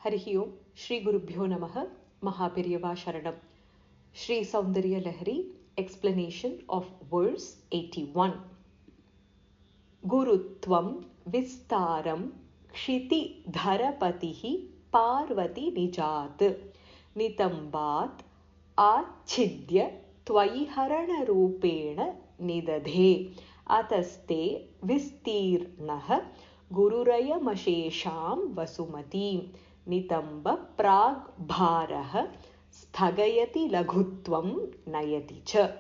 Harihi Om, Shri Gurubhyo Namaha, Mahaperiyava Sharanam. Shri Soundarya Lahari, explanation of verse 81. Gurutvam Vistaram Kshiti Dharapatihi Parvati Nijat Nitambat Achidya Tvayiharana Rupena Nidadhe Ataste Vistirnaha Gururaya Mashesham Vasumatim Nitamba Prag Bharaha Sthagayati Laghutvam Nayati Cha.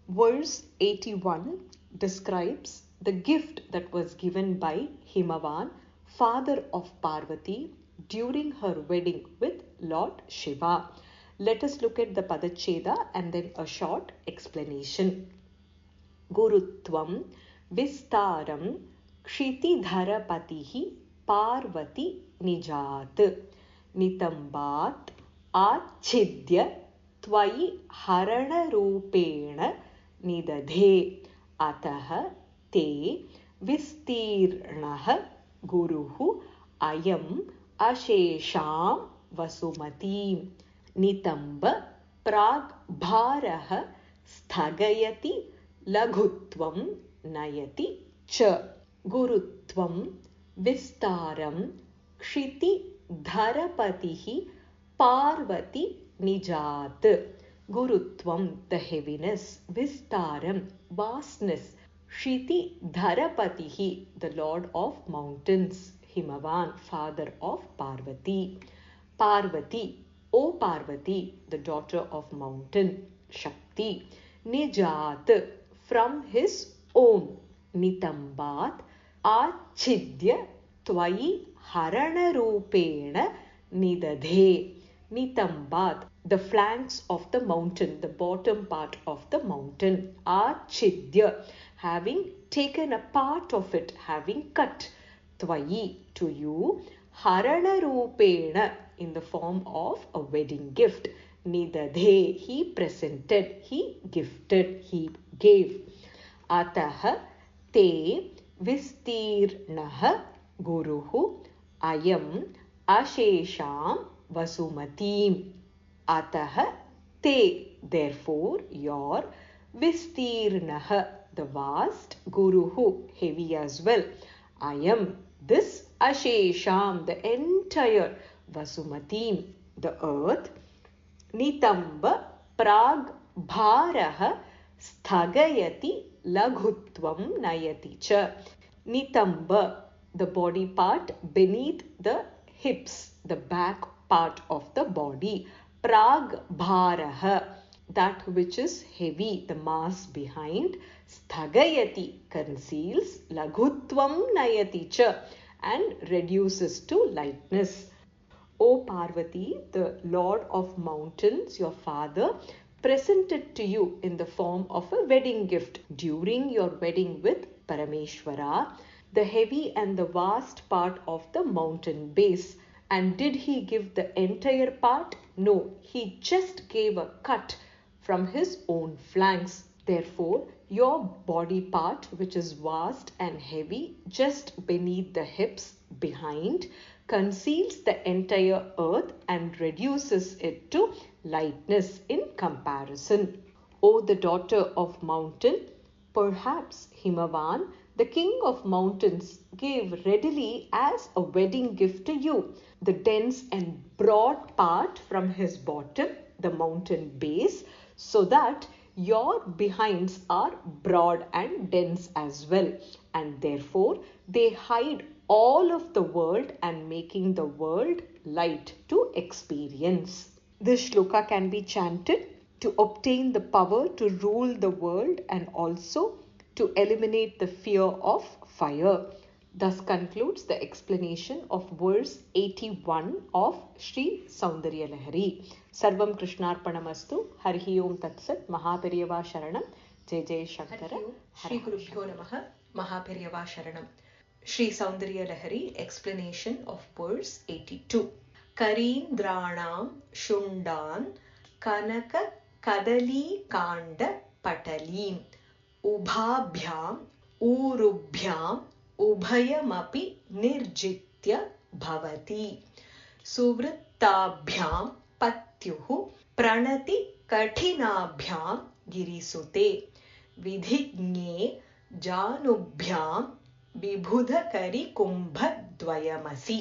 Verse 81 describes the gift that was given by Himavan, father of Parvati, during her wedding with Lord Shiva. Let us look at the Padacheda and then a short explanation. Gurutvam Vistaram Kshiti Dharapatihi Parvati Nijat Nitambat Achidya Tvayi Harana Rupena Nidadhe Ataha Te Vistirnaha Guruhu Ayam Ashesham Vasumati Nitamba Prag Bharaha Sthagayati Laghutvam Nayati Cha. Gurutvam Vistaram Kshiti Dharapatihi Parvati Nijat. Gurutvam, the heaviness, Vistaram, vastness, Kshiti Dharapatihi, the lord of mountains, Himavan, father of Parvati. Parvati, O Parvati, the daughter of mountain, Shakti. Nijat, from his own, Nitambat, Achidya Tvayi Harana Rupena Nidadhe. Nitambat, the flanks of the mountain, the bottom part of the mountain. Achidya, having taken a part of it, having cut. Tvayi, to you. Harana Rupena, in the form of a wedding gift. Nidadhe, he presented, he gifted, he gave. Ataha te vistirnaha guruhu ayam ashesham vasumatim. Ataha te, therefore, your, vistirnaha, the vast, guruhu, heavy as well, ayam, this, ashesham, the entire, vasumatim, the earth, nitamba prag bharaha sthagayati laghutvam nayati cha. Nitamba, the body part beneath the hips, the back part of the body. Prag bharaha, that which is heavy, the mass behind. Sthagayati, conceals. Laghutvam nayati cha, and reduces to lightness. O Parvati, the lord of mountains, your father, presented to you in the form of a wedding gift during your wedding with Parameshwara, the heavy and the vast part of the mountain base. And did he give the entire part? No, he just gave a cut from his own flanks. Therefore, your body part, which is vast and heavy, just beneath the hips behind, conceals the entire earth and reduces it to lightness in comparison. O the daughter of mountain, perhaps Himavan, the king of mountains, gave readily as a wedding gift to you the dense and broad part from his bottom, the mountain base, so that your behinds are broad and dense as well, and therefore they hide all of the world and making the world light to experience. This shloka can be chanted to obtain the power to rule the world and also to eliminate the fear of fire. Thus concludes the explanation of verse 81 of Shri Soundarya Lahari. Sarvam Krishnarpanamastu. Harihi Om Tatsat. Mahaperiyava Sharanam. Jai Jai Shankara. Shri Gurubhyo Namaha. Mahaperiyava Sharanam. Shri Soundarya Lahari, explanation of verse 82. Karindranam Shundan Kanaka Kadali Kanda Patalim Ubhabhyam Urubhyam Ubhayamapi Nirjitya Bhavati. सुवृत्ताभ्यां पत्युः Pranati कठिनाभ्यां गिरिसुते विधिज्ञे जानुभ्यां विबुधकरिकुम्भद्वयमसि.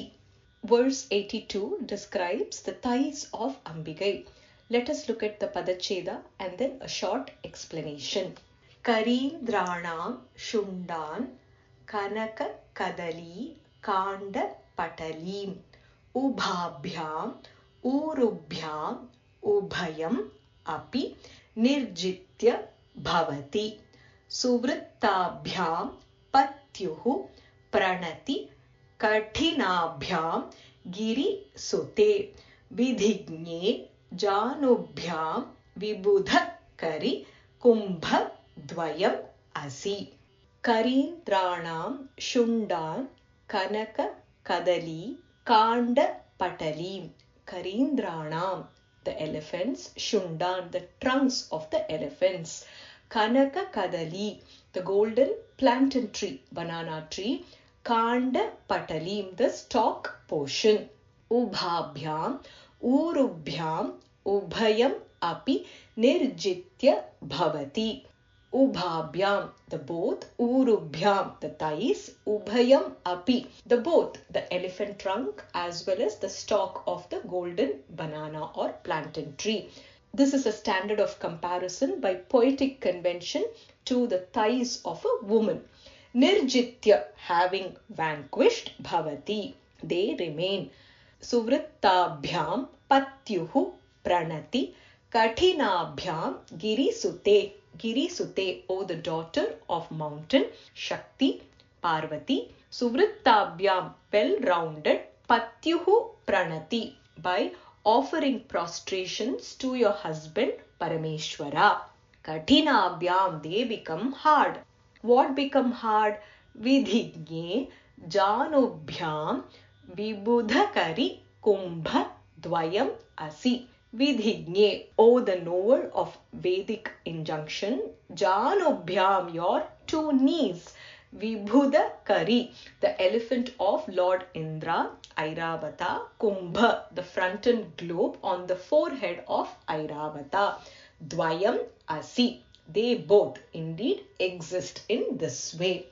Verse 82 describes the thighs of Ambigai. Let us look at the Padacheda and then a short explanation. Karindranam Shundan Kanaka Kadali Kanda Patalim Ubhabhyam Urubhyam Ubhayam Api Nirjitya Bhavati Suvrittabhyam Patyuhu Pranati कठिनाभ्यां गिरिसुते विधिज्ञे जानुभ्यां विबुधकरि कुम्भद्वयम् असि. करीन्द्राणां शुण्डान् कनक कदली काण्ड पटलीं. Karindranam, the elephants, Shundan, the trunks of the elephants, Kanaka Kadali, the golden plantain tree, banana tree, Kanda Patalim, the stalk portion. Ubhabhyam, Urubhyam, Ubhayam api nirjitya bhavati. Ubhabhyam, the both, Urubhyam, the thighs, Ubhayam api, the both, the elephant trunk as well as the stalk of the golden banana or plantain tree. This is a standard of comparison by poetic convention to the thighs of a woman. Nirjitya, having vanquished, bhavati, they remain. Suvrittabhyam patyuhu pranati katinabhyam girisute. Girisute, O the daughter of mountain, Shakti, Parvati. Suvrittabhyam, well-rounded, patyuhu pranati, by offering prostrations to your husband, Parameshwara. Katinabhyam, they become hard. What become hard? Vidhigne janubhyam vibudhakari kumbha dvayam asi. Vidhigne, O the knower of Vedic injunction, janubhyam, your two knees. Vibhudakari, the elephant of Lord Indra, Airavata. Kumbha, the frontal globe on the forehead of Airavata. Dvayam asi, they both indeed exist in this way.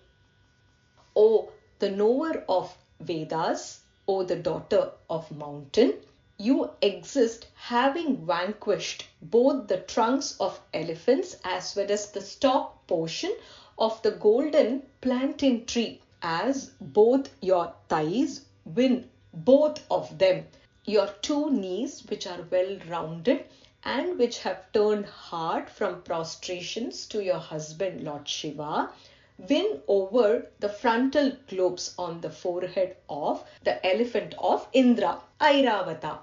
O the knower of Vedas, O the daughter of mountain, you exist having vanquished both the trunks of elephants as well as the stalk portion of the golden plantain tree, as both your thighs win both of them. Your two knees, which are well rounded and which have turned hard from prostrations to your husband Lord Shiva, win over the frontal globes on the forehead of the elephant of Indra, Airavata.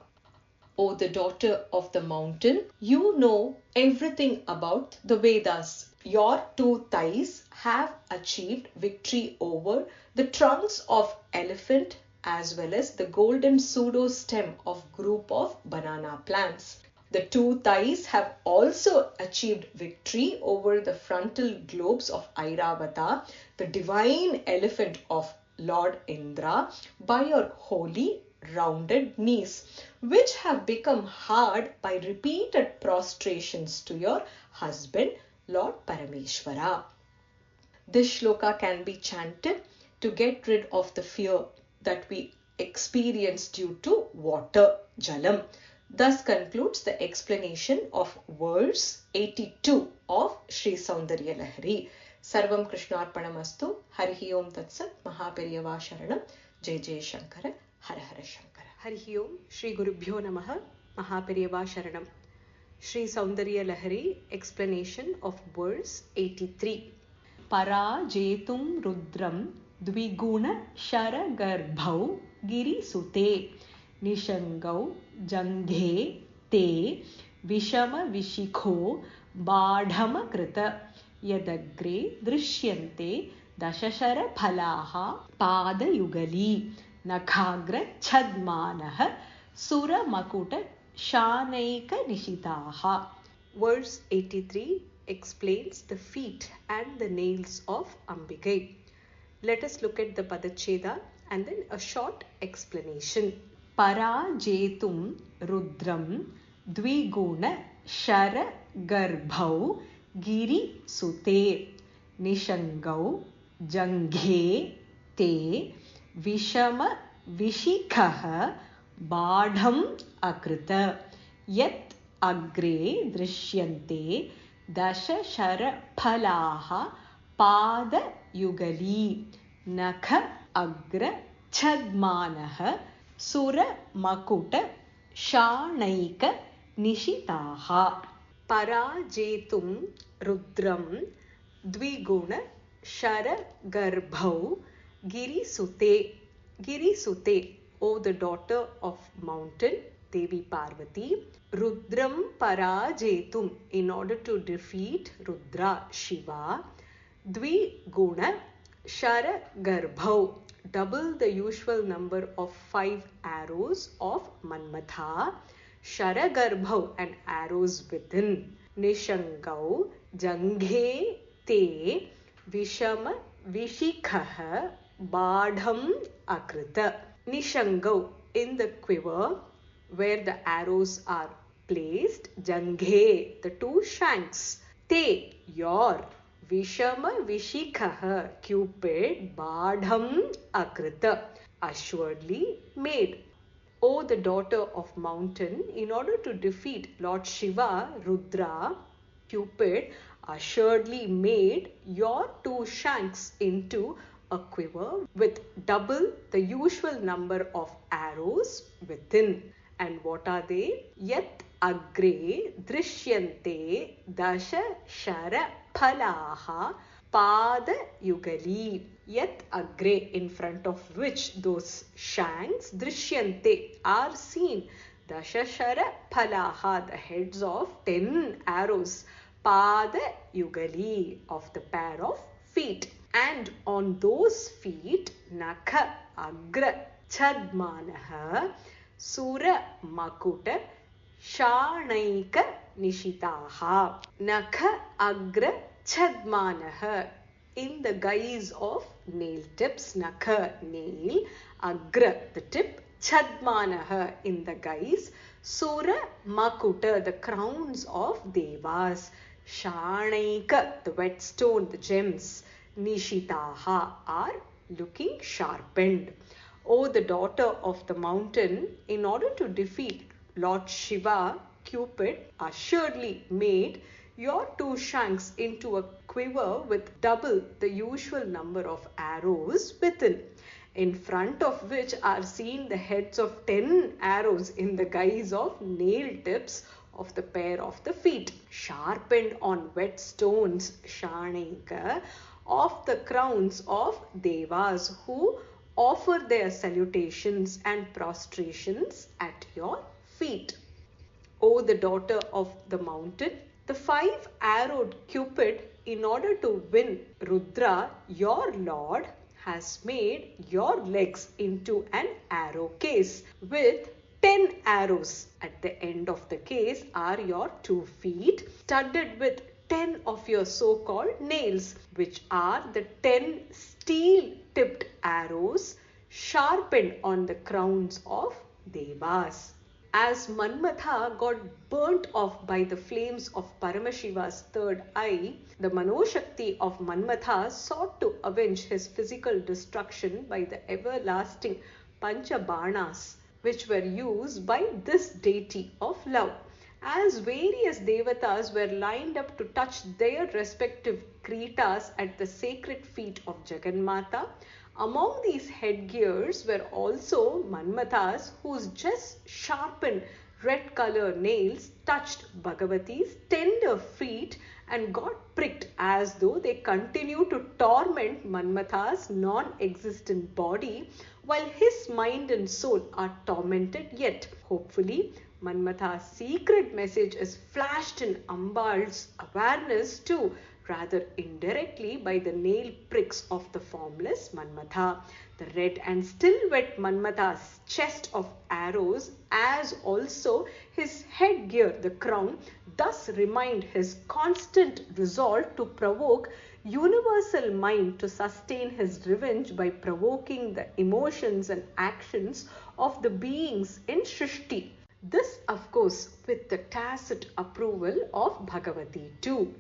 O the daughter of the mountain, you know everything about the Vedas. Your two thighs have achieved victory over the trunks of elephant as well as the golden pseudo stem of group of banana plants. The two thighs have also achieved victory over the frontal globes of Airavata, the divine elephant of Lord Indra, by your holy rounded knees, which have become hard by repeated prostrations to your husband Lord Parameshwara. This shloka can be chanted to get rid of the fear that we experience due to water, jalam. Thus concludes the explanation of verse 82 of Sri Soundarya Lahari. Sarvam Krishnarpanamastu. Harihi Om Tatsat. Mahaperiyava Sharanam. Jai Jai Shankara. Hara Hara Shankara. Harihi Om. Shri Gurubhyo Namaha. Mahaperiyava Sharanam. Sri Soundarya Lahari. Explanation of verse 83. Para Jetum Rudram Dviguna Sharagarbhau Girisute Nishangau Janghe Te Vishama Vishikho Badhama Krita Yadagre Drishyante Dashashara Phalaha Pada Yugali Nakhagra Chadmanaha Sura Makuta Shanaika Nishitaha. Verse 83 explains the feet and the nails of Ambigai. Let us look at the Padacheda and then a short explanation. Parajetum Rudram Dviguna Shara Garbhau Giri Sute Nishangau Janghe Te Vishama Vishikaha Badham Akrita Yat Agre Drishyante Dasha Shara Phalaha Pada Yugali Nakha Agra Chadmanaha Sura Makuta Shanaika Nishitaha Parajetum Rudram Dviguna Shara Garbhau Giri Sute. Giri Sute, O the daughter of mountain, Devi Parvati, Rudram Parajetum, in order to defeat Rudra, Shiva, Dviguna Shara Garbhau, double the usual number of 5 arrows of Manmatha, Shara Garbhau, and arrows within, Nishangau, Janghe Te, Vishama Vishikaha, Badham Akrita. Nishangau, in the quiver where the arrows are placed, Janghe, the 2 shanks, Te, your, Vishama Vishikaha, Cupid, Badham Akrita, assuredly made. O the daughter of mountain, in order to defeat Lord Shiva, Rudra, Cupid assuredly made your 2 shanks into a quiver with double the usual number of arrows within. And what are they? Yat agre drishyante dasha shara phalaha pada yugali. Yat agre, in front of which those shanks, drishyante, are seen. Dasha shara phalaha, the heads of 10 arrows. Pada yugali, of the pair of feet. And on those feet, Nakha Agra Chadmanaha Sura Makuta Shanaika Nishitaha. Nakha Agra Chadmanaha, in the guise of nail tips. Nakha, nail, Agra, the tip, Chadmanaha, in the guise, Sura Makuta, the crowns of Devas, Shanaika, the whetstone, the gems, Nishitaha, are looking sharpened. O the daughter of the mountain, in order to defeat Lord Shiva, Cupid assuredly made your 2 shanks into a quiver with double the usual number of arrows within, in front of which are seen the heads of 10 arrows in the guise of nail tips of the pair of the feet, sharpened on whetstones, Shanaika, of the crowns of Devas, who offer their salutations and prostrations at your feet. O the daughter of the mountain, the 5-arrowed Cupid, in order to win Rudra, your lord, has made your legs into an arrow case with 10 arrows. At the end of the case are your 2 feet, studded with 10 of your so-called nails, which are the 10 steel-tipped arrows sharpened on the crowns of Devas. As Manmatha got burnt off by the flames of Paramashiva's 3rd eye, the Manoshakti of Manmatha sought to avenge his physical destruction by the everlasting Panchabanas, which were used by this deity of love. As various devatas were lined up to touch their respective kritas at the sacred feet of Jagannatha, among these headgears were also Manmathas, whose just sharpened red color nails touched Bhagavati's tender feet and got pricked as though they continue to torment Manmatha's non-existent body, while his mind and soul are tormented yet. Hopefully, Manmatha's secret message is flashed in Ambal's awareness too, rather indirectly, by the nail pricks of the formless Manmatha. The red and still wet Manmatha's chest of arrows, as also his headgear, the crown, thus remind his constant resolve to provoke universal mind to sustain his revenge by provoking the emotions and actions of the beings in Shrishti. This, of course, with the tacit approval of Bhagavati too.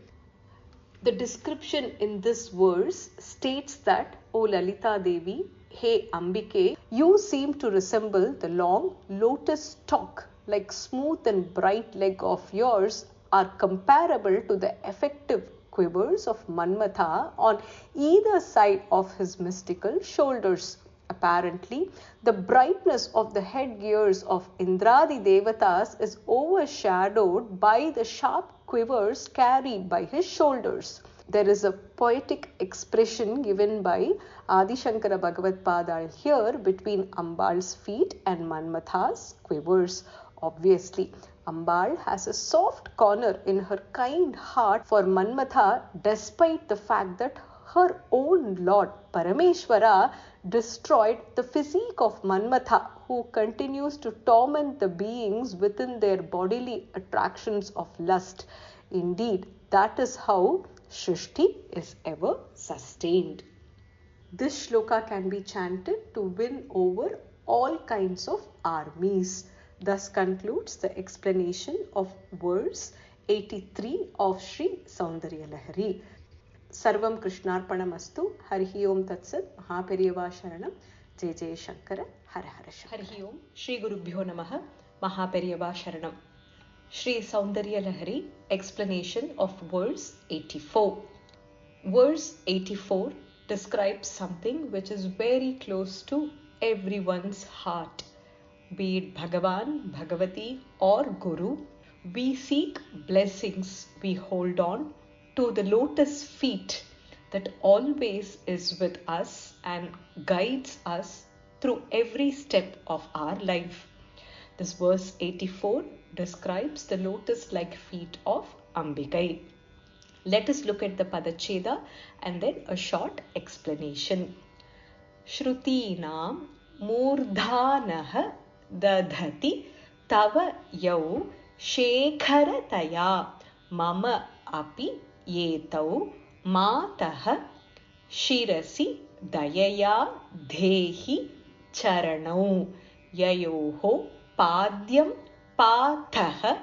The description in this verse states that, O Lalita Devi, hey Ambike, you seem to resemble the long lotus stalk, like smooth and bright leg of yours are comparable to the effective quivers of Manmatha on either side of his mystical shoulders. Apparently, the brightness of the headgears of Indradi Devatas is overshadowed by the sharp quivers carried by his shoulders. There is a poetic expression given by Adi Shankara Bhagavad Padal here between Ambal's feet and Manmatha's quivers. Obviously, Ambal has a soft corner in her kind heart for Manmatha, despite the fact that her own Lord Parameshwara destroyed the physique of Manmatha, who continues to torment the beings within their bodily attractions of lust. Indeed, that is how Shrishti is ever sustained. This shloka can be chanted to win over all kinds of armies. Thus concludes the explanation of verse 83 of Sri Soundarya Lahari. Sarvam Krishnarpanamastu. Harihi Om Tatsat. Mahaperiyava Sharanam. Jai Jai Shankara. Hara Hara Shankara. Harihi Om. Shri Gurubhyo Namaha. Mahaperiyava Sharanam. Sri Soundarya Lahari. Explanation of verse 84. Verse 84 describes something which is very close to everyone's heart. Be it Bhagavan, Bhagavati or Guru, we seek blessings, we hold on to the lotus feet that always is with us and guides us through every step of our life. This verse 84 describes the lotus-like feet of Ambikai. Let us look at the Padacheda and then a short explanation. Shrutinam murdhanah dadhati tava yau shekharataya mama api yetau matah shirasi dayaya dhehi charanau yayoho padyam patah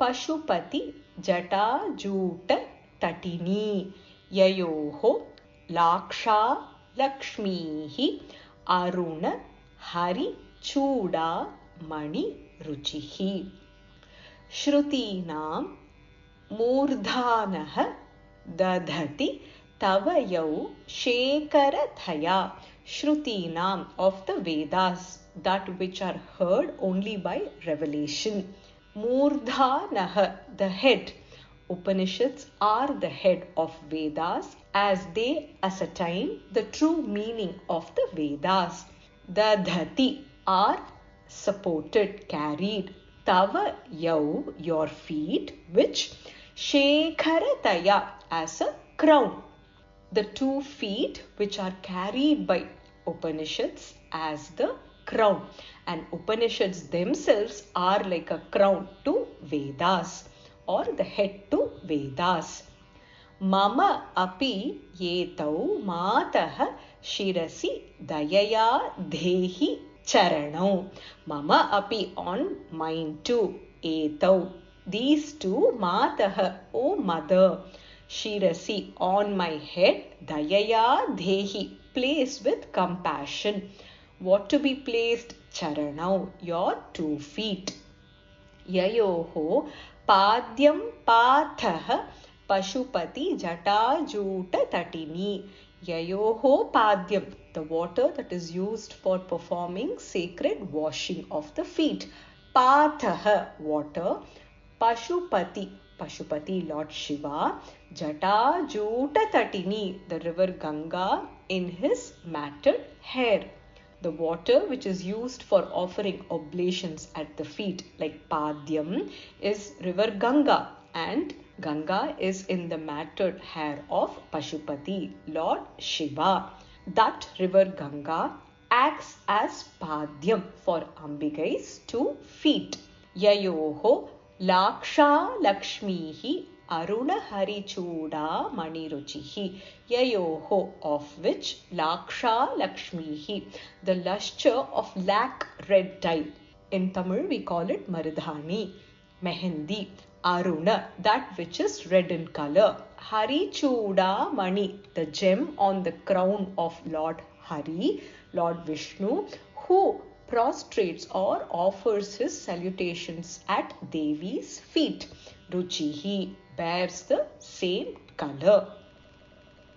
pashupati jatajuta tatini yayoho laksha lakshmihi aruna hari chuda mani ruchihi. Shrutinam murdhanah dadhati tavayau shekarathaya. Shrutinam of the Vedas, that which are heard only by revelation. Murdhanah, the head. Upanishads are the head of Vedas as they ascertain the true meaning of the Vedas. Dadhati are supported, carried. Tava yau, your feet, which shekharataya, as a crown. The 2 feet which are carried by Upanishads as the crown, and Upanishads themselves are like a crown to Vedas or the head to Vedas. Mama api yetau matah shirasi dayaya dhehi charanau. Mama api, on mine too. Etau, these 2. Matah, O mother. Shirasi, on my head. Dayaya dhehi, place with compassion. What to be placed? Charanau, your 2 feet. Yayoho padyam patah pashupati jatajuta tatini. Yayoho padyam, the water that is used for performing sacred washing of the feet. Patah, water. Pashupati, Pashupati, Lord Shiva. Jatajuta tatini, the river Ganga in his matted hair. The water which is used for offering oblations at the feet, like Padyam, is river Ganga, and Ganga is in the matted hair of Pashupati, Lord Shiva. That river Ganga acts as Padyam for Ambikai's 2 feet. Yayoho Laksha Lakshmihi Aruna Harichuda Maniruchihi, Yayoho, of which Laksha Lakshmihi, the lustre of lac red dye. In Tamil we call it Marudhani. Mehendi, Aruna, that which is red in color. Harichuda Mani, the gem on the crown of Lord Hari, Lord Vishnu, who prostrates or offers his salutations at Devi's feet. Ruchihi bears the same color.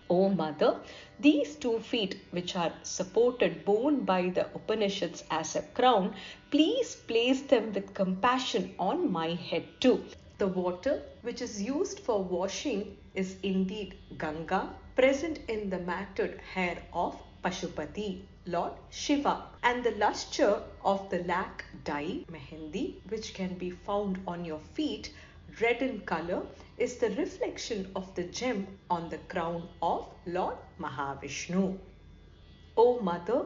O mother, these 2 feet which are supported borne by the Upanishads as a crown, please place them with compassion on my head too. The water which is used for washing is indeed Ganga, present in the matted hair of Pashupati, Lord Shiva, and the lustre of the lac dye, Mehendi, which can be found on your feet, red in color, is the reflection of the gem on the crown of Lord Mahavishnu. O mother,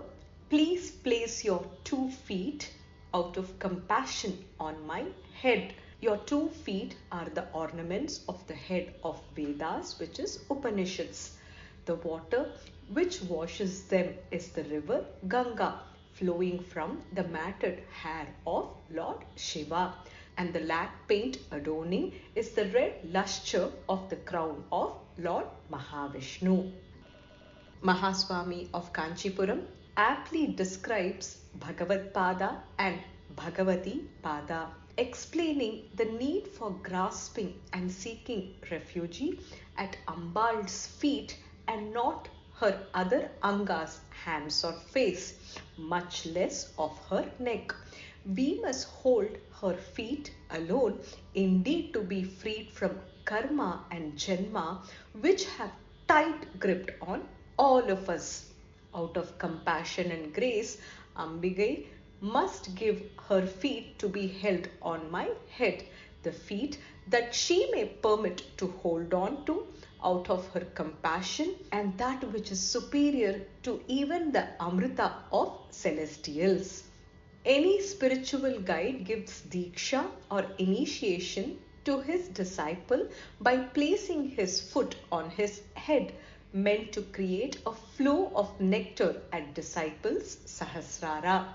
please place your 2 feet out of compassion on my head. Your 2 feet are the ornaments of the head of Vedas, which is Upanishads. The water which washes them is the river Ganga, flowing from the matted hair of Lord Shiva, and the lac paint adorning is the red lustre of the crown of Lord Mahavishnu. Mahaswami of Kanchipuram aptly describes Bhagavad Pada and Bhagavati Pada, explaining the need for grasping and seeking refuge at Ambal's feet and not her other angas, hands or face, much less of her neck. We must hold her feet alone, indeed to be freed from karma and janma, which have tight gripped on all of us. Out of compassion and grace, Ambigai must give her feet to be held on my head, the feet that she may permit to hold on to out of her compassion, and that which is superior to even the Amrita of celestials. Any spiritual guide gives diksha or initiation to his disciple by placing his foot on his head, meant to create a flow of nectar at disciples' sahasrara.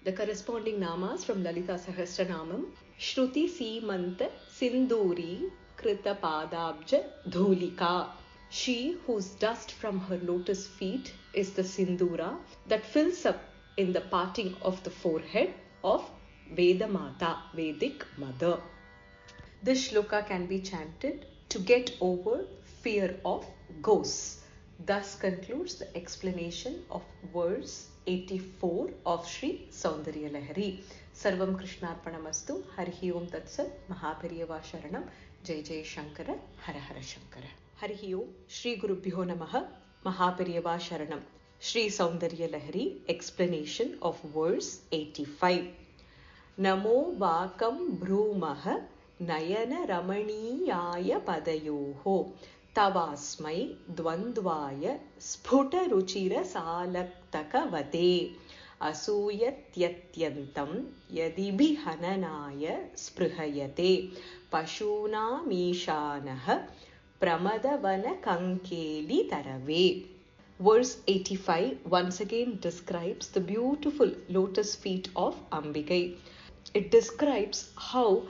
The corresponding namas from Lalita Sahasranamam: Shruti Seemanta Sinduri Krita Padabja Dhulika. She whose dust from her lotus feet is the sindura that fills up in the parting of the forehead of Vedamata, Vedic mother. This shloka can be chanted to get over fear of ghosts. Thus concludes the explanation of verse 84 of Sri Soundarya Lahari. Sarvam Krishnarpanamastu. Harihi Om Tatsat. Mahaperiyava Sharanam. Jai Jai Shankara. Hara Hara Shankara. Harihi Om. Shri Gurubhyo Namaha. Mahaperiyava Sharanam. Sri Soundarya Lahari. Explanation of verse 85. Namo Vakam Bhrumah Nayana Ramaniyaya Padayoho Tavasmai Dvandvaya Sphuta Ruchira Salaktakavate Asuyatyantam Yadibhi Hananaya Sprihayate Pashuna Mishanaha Pramadavana Kankeli Tarave. Verse 85 once again describes the beautiful lotus feet of Ambigai. It describes how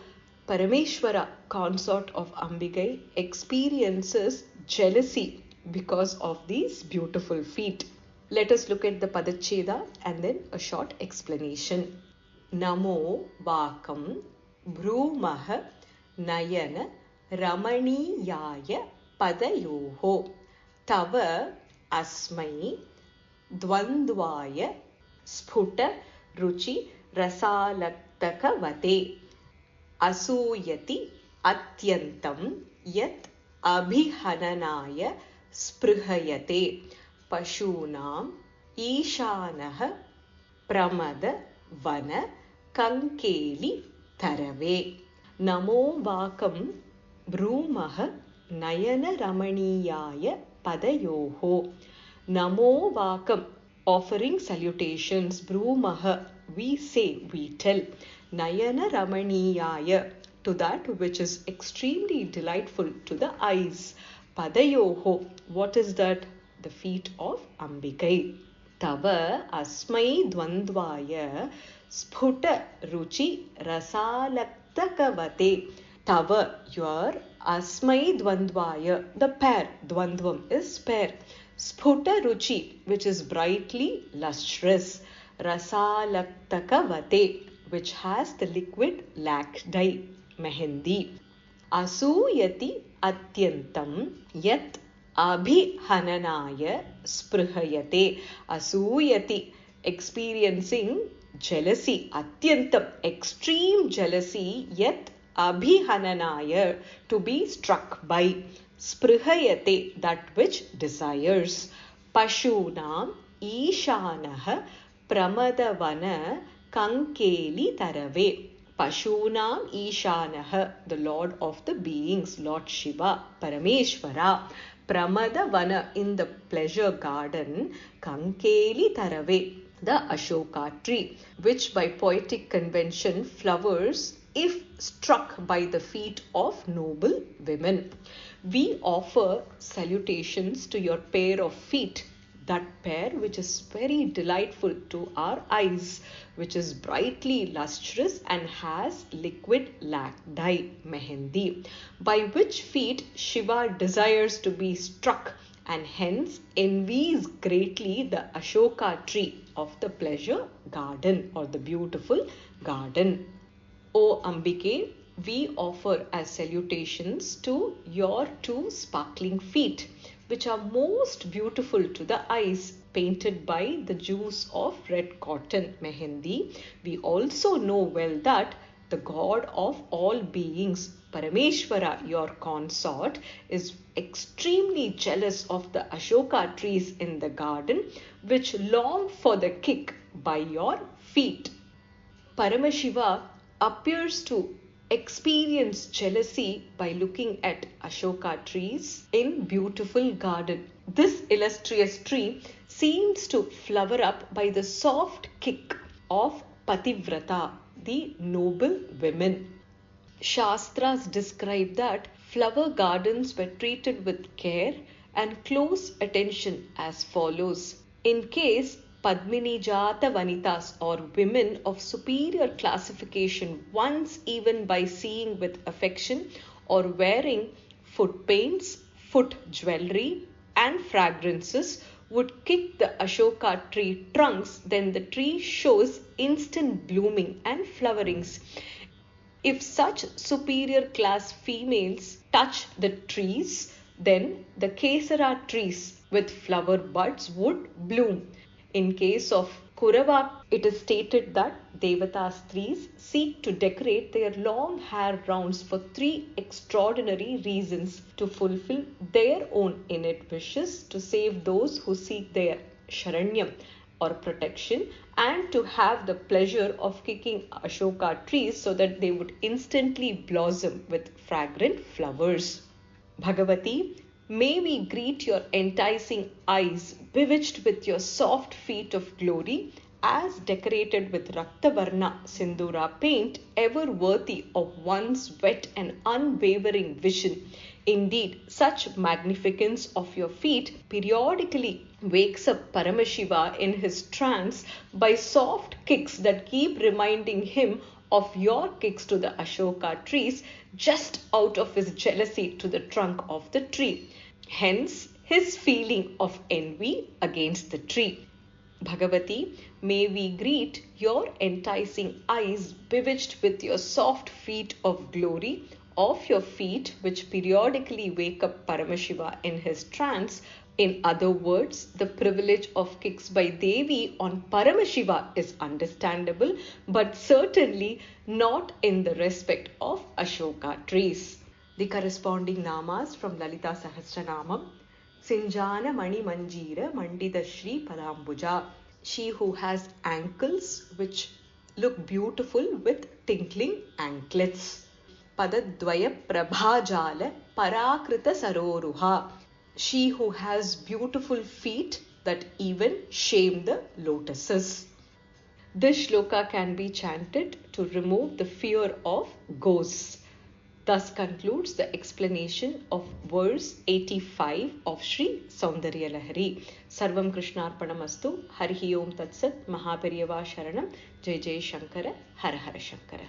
Parameshwara, consort of Ambigai, experiences jealousy because of these beautiful feet. Let us look at the Padacheda and then a short explanation. Namo Vakam Bhrumah Nayana Ramaniyaya Padayoho Tava Asmai Dvandvaya Sphuta Ruchi Rasalaktakavate Asuyati Atyantam Yat Abhihananaya Sprihayate Pashunam Ishanah Pramada Vana Kankeli Tarave. Namo Vakam Bhrumah Nayana Ramaniyaya Padayoho. Namo Vakam, offering salutations. Bhrumah, we say, we tell. Nayana Ramaniyaya, to that which is extremely delightful to the eyes. Padayoho, what is that? The feet of Ambikai. Tava asmai dvandvaya sphuta ruchi rasalaktakavate. Tava, your asmai dvandvaya, the pair, dvandvam is pair. Sphuta ruchi, which is brightly lustrous. Rasalaktakavate, which has the liquid lac dye, mehendi. Asuyati atyantam yat abhihananaya sprihayate. Asuyati, experiencing jealousy, atyantam, extreme jealousy, yet abhihananaya, to be struck by, sprihayate, that which desires. Pashunam ishanah pramadavana kankeli tarave. Pashunam ishanah, the Lord of the beings, Lord Shiva, Parameshwara. Pramadavana, in the pleasure garden, kankeli tarave, the Ashoka tree, which by poetic convention flowers if struck by the feet of noble women. We offer salutations to your pair of feet, that pair which is very delightful to our eyes, which is brightly lustrous and has liquid lac dye, mehendi, by which feet Shiva desires to be struck and hence envies greatly the Ashoka tree of the pleasure garden or the beautiful garden. O Ambike, we offer as salutations to your two sparkling feet, which are most beautiful to the eyes, painted by the juice of red cotton, mehendi. We also know well that the God of all beings, Parameshwara, your consort, is extremely jealous of the Ashoka trees in the garden, which long for the kick by your feet. Paramashiva appears to experience jealousy by looking at Ashoka trees in beautiful garden. This illustrious tree seems to flower up by the soft kick of Pativrata, the noble women. Shastras describe that flower gardens were treated with care and close attention as follows. In case Padmini Jata Vanitas, or women of superior classification, once even by seeing with affection or wearing foot paints, foot jewelry and fragrances, would kick the Ashoka tree trunks, then the tree shows instant blooming and flowerings. If such superior class females touch the trees, then the Kesara trees with flower buds would bloom. In case of Kurava, it is stated that Devata trees seek to decorate their long hair rounds for three extraordinary reasons: to fulfill their own innate wishes, to save those who seek their Sharanyam or protection, and to have the pleasure of kicking Ashoka trees so that they would instantly blossom with fragrant flowers. Bhagavati, may we greet your enticing eyes, bewitched with your soft feet of glory, as decorated with Raktavarna Sindura paint, ever worthy of one's wet and unwavering vision. Indeed, such magnificence of your feet periodically wakes up Paramashiva in his trance by soft kicks that keep reminding him of your kicks to the Ashoka trees, just out of his jealousy to the trunk of the tree. Hence, his feeling of envy against the tree. Bhagavati, may we greet your enticing eyes, bewitched with your soft feet of glory, of your feet which periodically wake up Paramashiva in his trance. In other words, the privilege of kicks by Devi on Paramashiva is understandable, but certainly not in the respect of Ashoka trees. The corresponding namas from Lalita Sahasranamam. Sinjana Mani Manjira Mandita Shri Padambuja. She who has ankles which look beautiful with tinkling anklets. Padadvaya Prabhajala Parakrita Saroruha. She who has beautiful feet that even shame the lotuses. This shloka can be chanted to remove the fear of ghosts. Thus concludes the explanation of verse 85 of Sri Soundarya Lahari. Sarvam Krishnarpanamastu. Harihi Om Tat Sat. Mahaperiyava Sharanam. Jai Jai Shankara. Hara Hara Shankara.